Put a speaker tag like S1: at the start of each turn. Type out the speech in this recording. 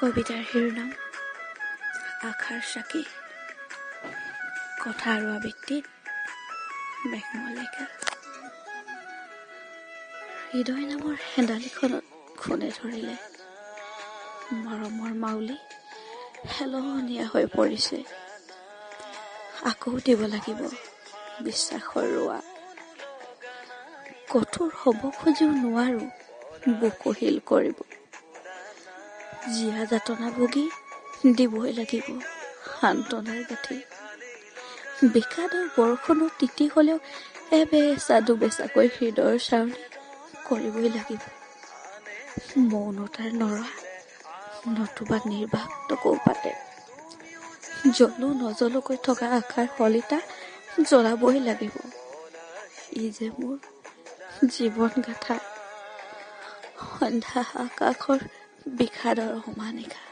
S1: কবিতাৰ শিৰোনাম আশাৰ চাকি, কথা আৰু আবৃত্তিত মেঘমল্লিকা। হৃদয় নামৰ হেন্দালিখনত খুনে ধৰিলে, মৰমৰ মাউলি হেলনীয়া হৈ পৰিছে। আকৌ দিব লাগিব বিশ্বাসৰ ৰোৱা, কঠোৰ হ'ব খুজিও নোৱাৰো বুকু শিল কৰিব। জীয়া যাতনা ভুগি দিবই লাগিব সান্তনাৰ গাঁঠি। বিষাদৰ বৰষুণত তিতি হলেও এবেচা দুবেচাকৈ হৃদয়ৰ চাউনি কৰিবই লাগিব। মৌনতাৰ নৰা নতুবা নিৰ্বাক কৌপাতে জ্বলো নজ্বলোকৈ থকা আশাৰ শলিতা জ্বলাবই লাগিব। ই যে মোৰ জীৱন গাথা, সন্ধ্যা আকাশৰ বিষাদৰ অমানিশা।